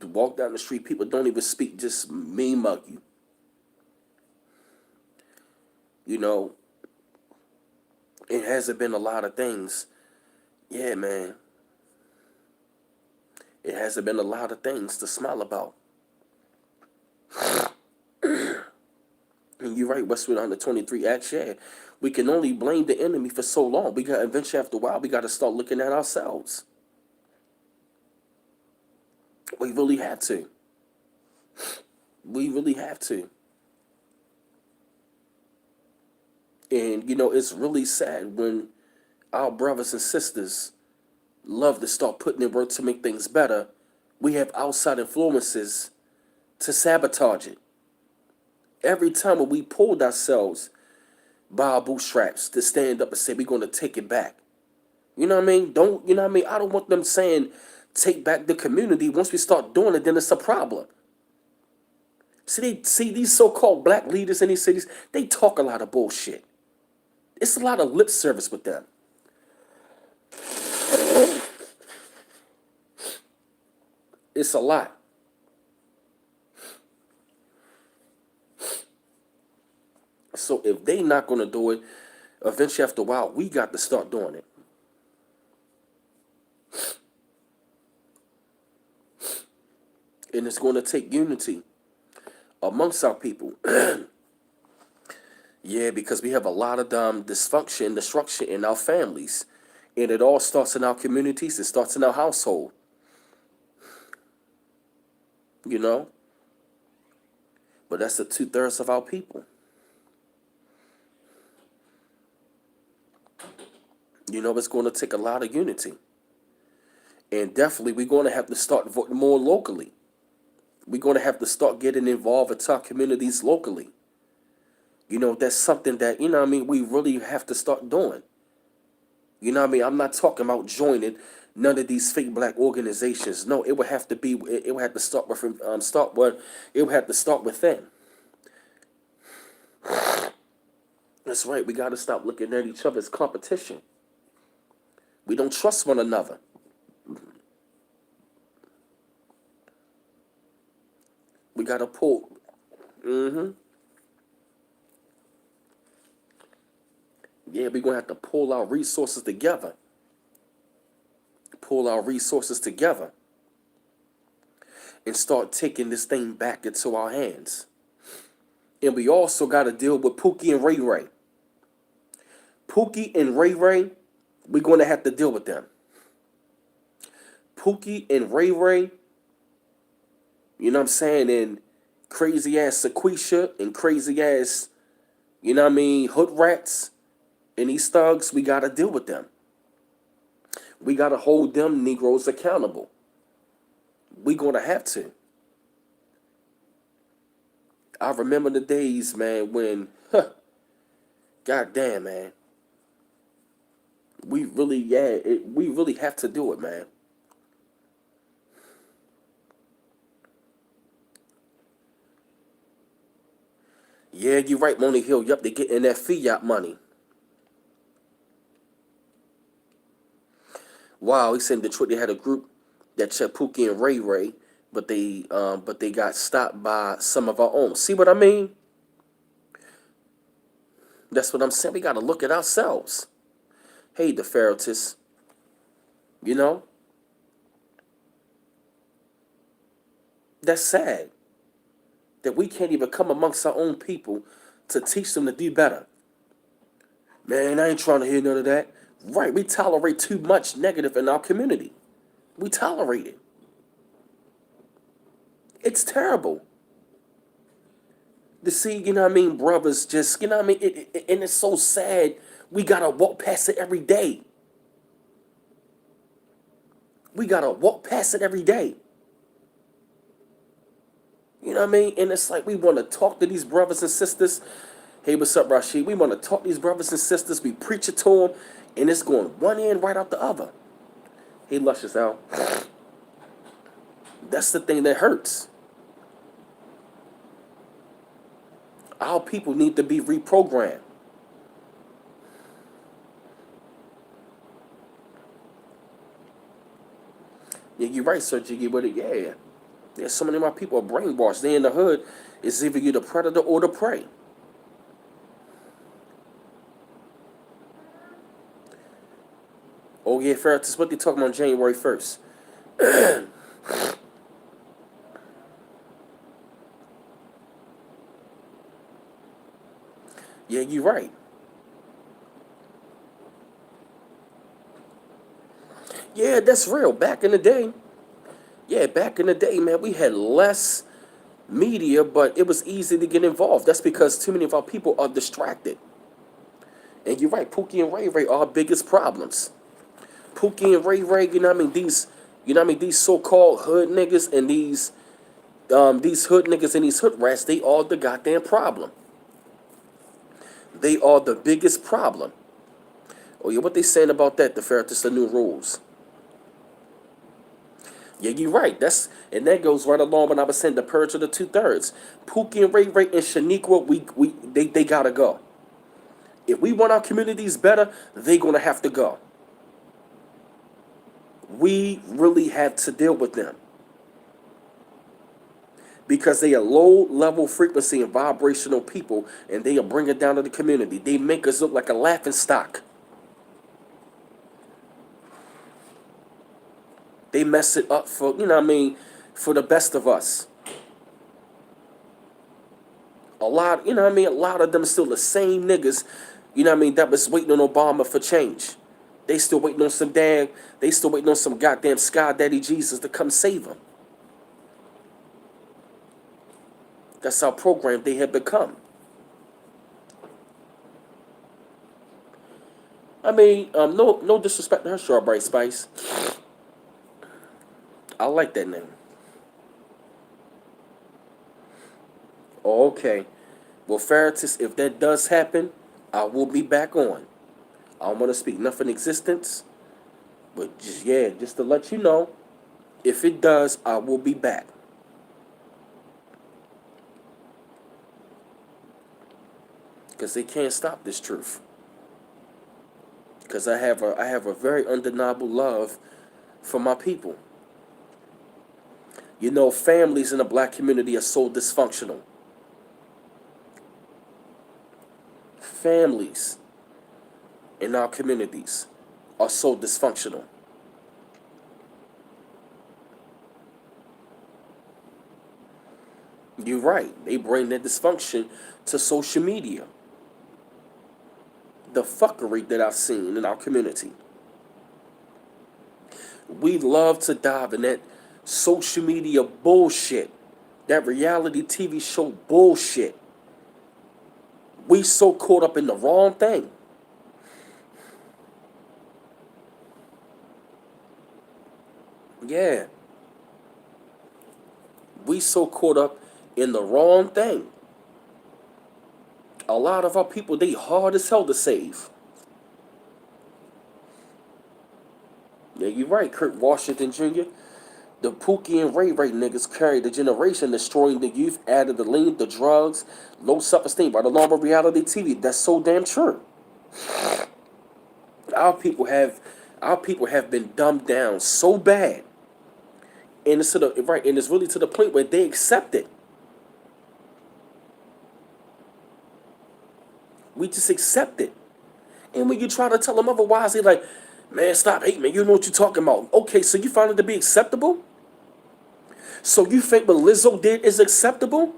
[SPEAKER 1] Walk down the street, people don't even speak, just mean mug you. You know, it hasn't been a lot of things. Yeah, man. It hasn't been a lot of things to smile about. And you're right, Westwood 123 Acts, yeah. We can only blame the enemy for so long. We got eventually after a while, we got to start looking at ourselves. We really have to. We really have to. And it's really sad when our brothers and sisters love to start putting in work to make things better. We have outside influences to sabotage it. Every time when we pulled ourselves by our bootstraps to stand up and say we're going to take it back. You know what I mean? Don't, you know what I mean? I don't want them saying take back the community. Once we start doing it, then it's a problem. See these so-called black leaders in these cities, they talk a lot of bullshit. It's a lot of lip service with them. It's a lot. So if they not going to do it, eventually after a while, we got to start doing it. And it's going to take unity amongst our people. Yeah, because we have a lot of dysfunction, destruction in our families. And it all starts in our communities. It starts in our household. You know? But that's the 2/3 of our people. It's going to take a lot of unity. And definitely we're going to have to start voting more locally. We're going to have to start getting involved into our communities locally. That's something that, we really have to start doing. I'm not talking about joining none of these fake black organizations. No, it would have to be. It would have to start with it would have to start within. That's right. We got to stop looking at each other as competition. We don't trust one another. We got to pull. Hmm. Yeah, we're gonna have to pull our resources together. Pull our resources together and start taking this thing back into our hands. And we also got to deal with Pookie and Ray Ray. Pookie and Ray Ray, we're going to have to deal with them. Pookie and Ray Ray, you know what I'm saying, and crazy ass Sequisha and crazy ass, hood rats and these thugs, we got to deal with them. We got to hold them Negroes accountable. We going to have to. I remember the days, man, when, goddamn, man, we really have to do it, man. Yeah, you're right, Moni Hill. Yup, they getting that fiat money. Wow, he said in Detroit they had a group that checked Pookie and Ray Ray, but they got stopped by some of our own. See what I mean? That's what I'm saying. We got to look at ourselves. Hey, the Ferretis, you know that's sad that we can't even come amongst our own people to teach them to do better. Man, I ain't trying to hear none of that. Right, we tolerate too much negative in our community. We tolerate it. It's terrible to see, brothers just, and it's so sad. We gotta walk past it every day. We gotta walk past it every day. You know what I mean? And it's like we want to talk to these brothers and sisters. Hey, what's up, Rashid? We want to talk to these brothers and sisters. We preach it to them, and it's going one end right out the other. Hey, Luscious Al. That's the thing that hurts. Our people need to be reprogrammed. Yeah, you're right, Sir Jiggy, but yeah. There's so many of my people are brainwashed. They in the hood. It's either you the predator or the prey. Oh yeah, Ferris, what they talking about January 1st? Yeah, you're right. Yeah, that's real. Back in the day, man, we had less media, but it was easy to get involved. That's because too many of our people are distracted. And you're right, Pookie and Ray Ray are our biggest problems. Pookie and Ray Ray, these so-called hood niggas and these hood niggas and these hood rats, they are the goddamn problem. They are the biggest problem. Oh yeah, what they saying about that? The Ferretis, the new rules. Yeah, you're right. That goes right along when I was saying the purge of the 2/3. Pookie and Ray Ray and Shaniqua, they gotta go. If we want our communities better, they gonna have to go. We really have to deal with them because they are low level frequency and vibrational people, and they are bringing down to the community. They make us look like a laughing stock. They mess it up for for the best of us. A lot, a lot of them still the same niggas, that was waiting on Obama for change. They still waiting on they still waiting on some goddamn Sky Daddy Jesus to come save them. That's how programmed they have become. No disrespect to her, Strawberry Spice. I like that name. Oh, okay. Well, Faratis, if that does happen, I will be back on. I don't want to speak nothing existence, but just, yeah, just to let you know, if it does, I will be back. Because they can't stop this truth. Because I have a very undeniable love for my people. You know, families in the black community are so dysfunctional. Families in our communities are so dysfunctional. You're right. They bring that dysfunction to social media. The fuckery that I've seen in our community. We love to dive in that social media bullshit, that reality TV show bullshit. We so caught up in the wrong thing. Yeah, we so caught up in the wrong thing. A lot of our people, they hard as hell to save. Yeah, you're right, Kurt Washington Jr. The Pookie and Ray Ray niggas carry the generation, destroying the youth, added the lean, the drugs, low self-esteem, right along with reality TV. That's so damn true. Our people have our people have been dumbed down so bad. And it's to the right, and it's really to the point where they accept it. We just accept it. And when you try to tell them otherwise, they're like, man, stop hating me. You know what you're talking about. Okay, so you find it to be acceptable? So you think what Lizzo did is acceptable?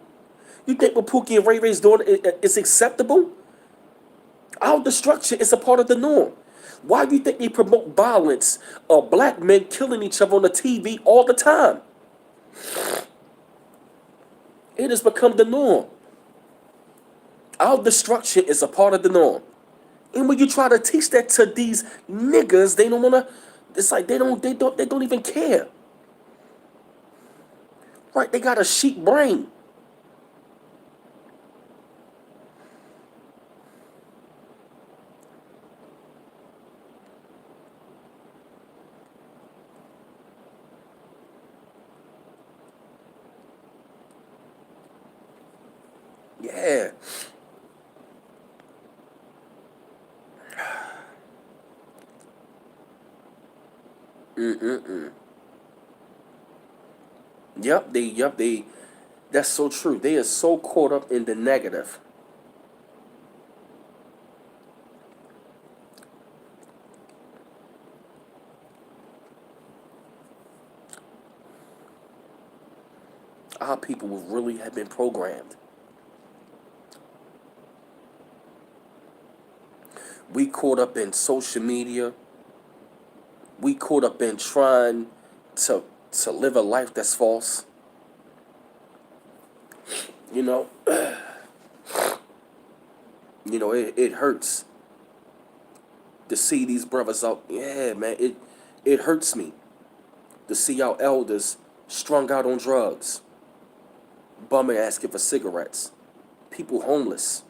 [SPEAKER 1] You think what Pookie and Ray Ray's doing is acceptable? Our destruction is a part of the norm. Why do you think they promote violence of black men killing each other on the TV all the time? It has become the norm. Our destruction is a part of the norm. And when you try to teach that to these niggas, they don't wanna. It's like they don't even care. Right? They got a sheep brain. Yeah. Mm-mm-mm. Yep, they, that's so true. They are so caught up in the negative. Our people will really have been programmed. We caught up in social media. We caught up in trying to to live a life that's false. You know, it hurts to see these brothers out. Yeah, man, it hurts me to see our elders strung out on drugs, bumming asking for cigarettes, people homeless,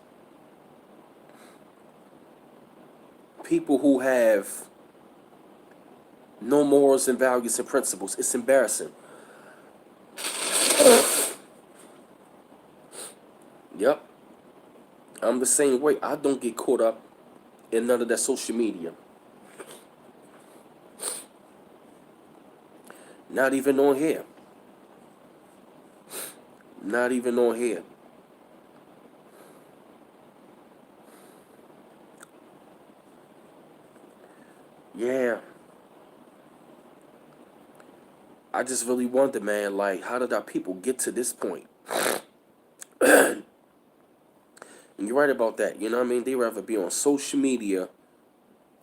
[SPEAKER 1] people who have no morals and values and principles. It's embarrassing. Yep, I'm the same way. I don't get caught up in none of that social media. Not even on here. Not even on here. Yeah, I just really wonder, man, like, how did our people get to this point? And you're right about that. You know what I mean? They rather be on social media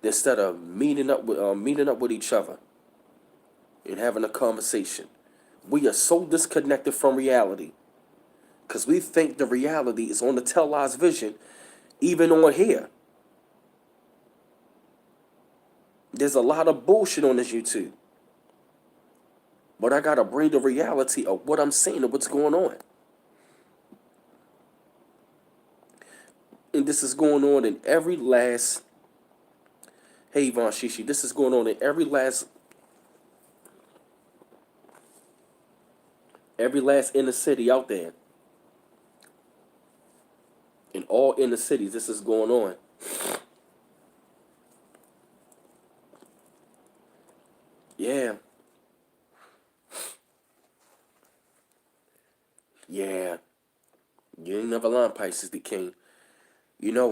[SPEAKER 1] instead of meeting up with each other and having a conversation. We are so disconnected from reality because we think the reality is on the televised vision, even on here. There's a lot of bullshit on this YouTube, but I gotta bring the reality of what I'm seeing and what's going on. this is going on in every last. Hey, Von Shishi, this is going on in every last inner city out there. In all inner cities, this is going on. Yeah, yeah. You ain't never lying, Pisces the King.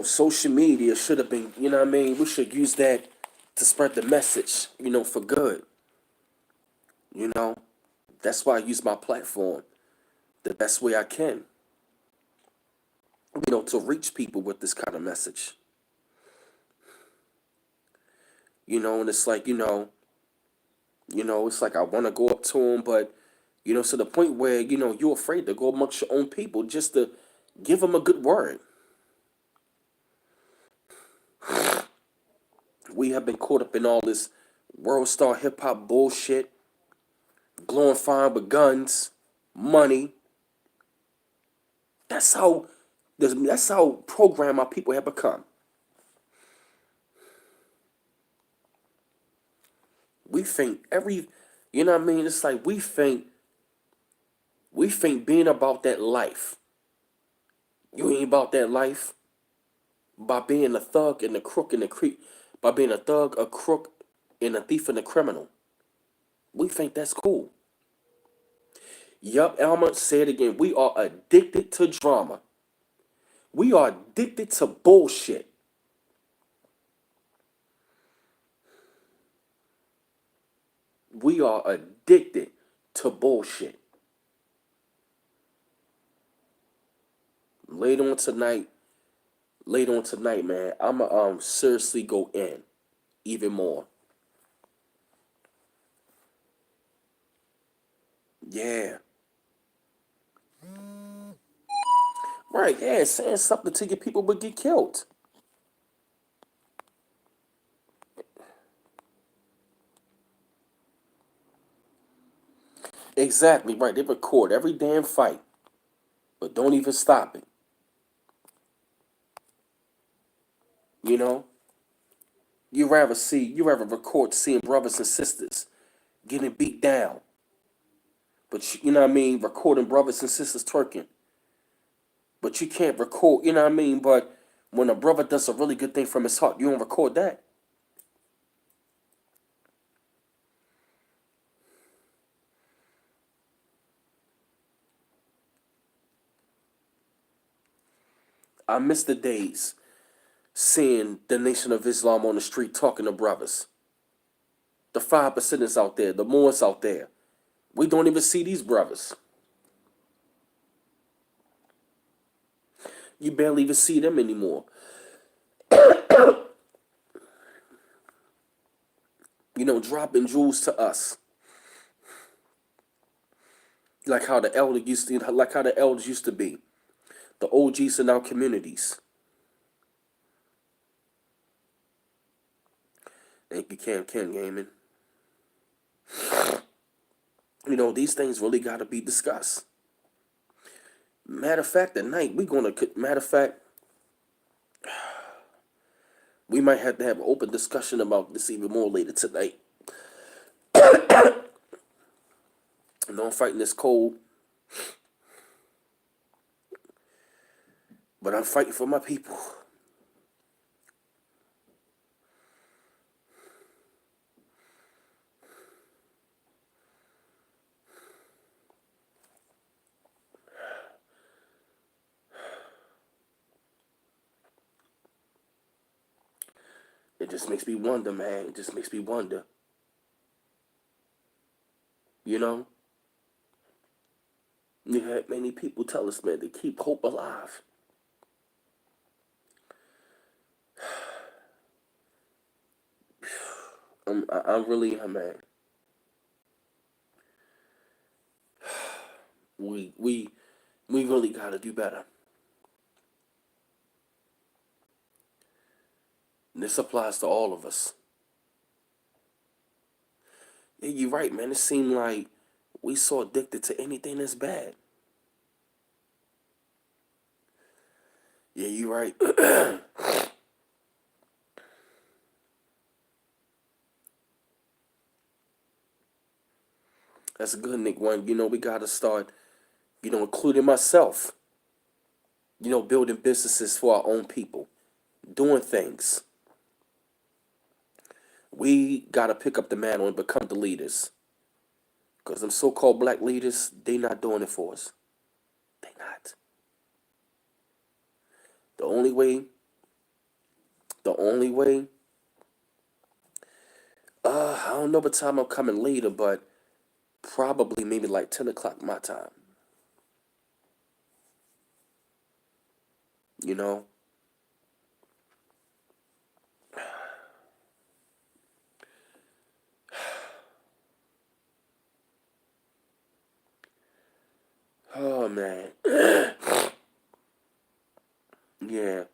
[SPEAKER 1] Social media should have been, what I mean? We should use that to spread the message, for good. You know, that's why I use my platform the best way I can, to reach people with this kind of message. And it's like, it's like I want to go up to them, but, to the point where, you're afraid to go amongst your own people just to give them a good word. We have been caught up in all this world star hip hop bullshit, glorifying with guns, money. That's how programmed our people have become. We think It's like we think being about that life. You ain't about that life by being a thug and a crook and a creep, by being a thug, a crook, and a thief and a criminal. We think that's cool. Yup, Elmer, say it again. We are addicted to drama. We are addicted to bullshit. We are addicted to bullshit. Later on tonight, man, I'ma seriously go in even more. Yeah. Right, yeah, saying something to your people would get killed. Exactly, right. They record every damn fight, but don't even stop it. You know? You rather record seeing brothers and sisters getting beat down. But you know what I mean, recording brothers and sisters twerking. But you can't record, you know what I mean? But when a brother does a really good thing from his heart, you don't record that. I miss the days seeing the Nation of Islam on the street talking to brothers. The 5%ers out there, the Moors out there. We don't even see these brothers. You barely even see them anymore. Dropping jewels to us. Like how the elders used to be. The OGs in our communities. Thank you, Cam Gaming. These things really got to be discussed. Matter of fact, tonight we're gonna. Matter of fact, we might have to have an open discussion about this even more later tonight. I'm fighting this cold, but I'm fighting for my people. It just makes me wonder, man. It just makes me wonder. You know, you had many people tell us, man, to keep hope alive. I really am, man. We really gotta do better. And this applies to all of us. Yeah, you're right, man. It seemed like we so addicted to anything that's bad. Yeah, you right. That's a good Nick one. We gotta start, including myself, building businesses for our own people, doing things. We gotta pick up the mantle and become the leaders. Because them so-called black leaders, they not doing it for us. They not. The only way, the only way, I don't know what time I'm coming later, but probably maybe like 10 o'clock my time. You know? Oh man. Yeah.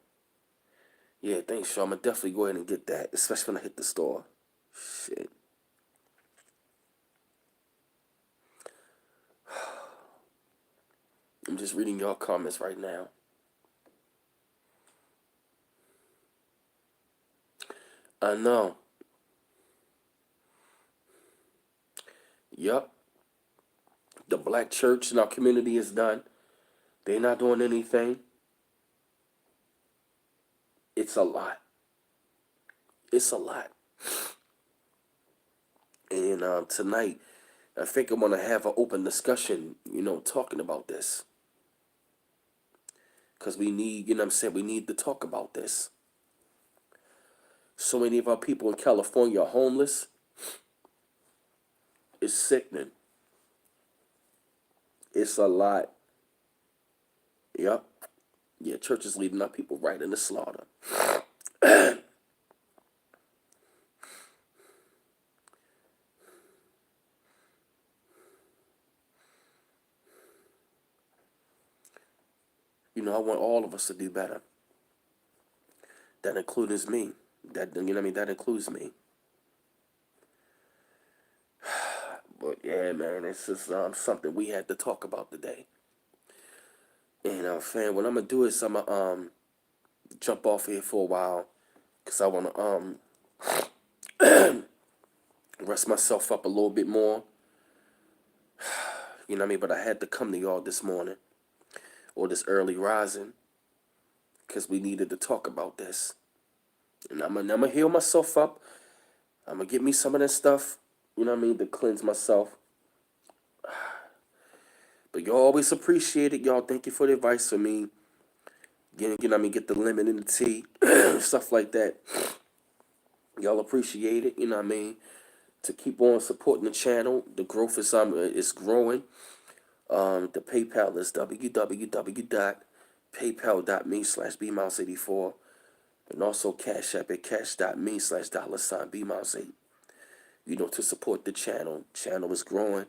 [SPEAKER 1] Yeah, thanks, Sean. I'm gonna definitely go ahead and get that, especially when I hit the store. Shit. I'm just reading your comments right now. I know. Yup. The black church in our community is done. They're not doing anything. It's a lot. It's a lot. And tonight, I think I'm gonna have an open discussion, talking about this. Because we need, what I'm saying, we need to talk about this. So many of our people in California are homeless. It's sickening. It's a lot. Yep. Yeah, church is leading our people right in the slaughter. I want all of us to do better. That includes me. That includes me. But yeah, man, it's just something we had to talk about today. And fam, what I'm gonna do is I'm gonna jump off here for a while, cause I wanna rest myself up a little bit more. You know what I mean? But I had to come to y'all this morning or this early rising, cause we needed to talk about this. And I'm gonna heal myself up. I'm gonna get me some of that stuff. You know what I mean? To cleanse myself. But y'all always appreciate it. Y'all, thank you for the advice for me. Get the lemon in the tea, stuff like that. Y'all appreciate it. You know what I mean? To keep on supporting the channel. The growth is growing. The PayPal is www.paypal.me/bmiles84, and also Cash App at cash.me/$bmiles8. To support the channel. Channel is growing.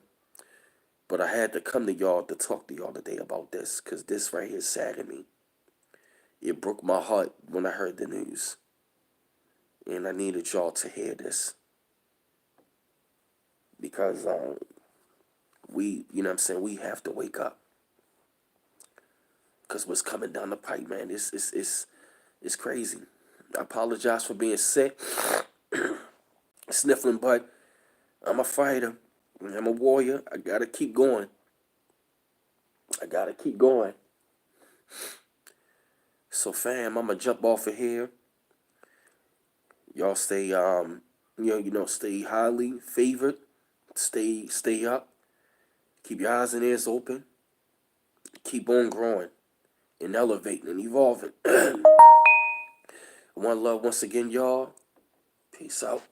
[SPEAKER 1] But I had to come to y'all to talk to y'all today about this, because this right here saddened me. It broke my heart when I heard the news. And I needed y'all to hear this. Because we have to wake up. Because what's coming down the pipe, man, it's crazy. I apologize for being sick, sniffling, but I'm a fighter. I'm a warrior. I gotta keep going. I gotta keep going. So fam, I'm gonna jump off of here. Y'all stay stay highly favored. Stay up. Keep your eyes and ears open. Keep on growing and elevating and evolving. One love once again, y'all. Peace out.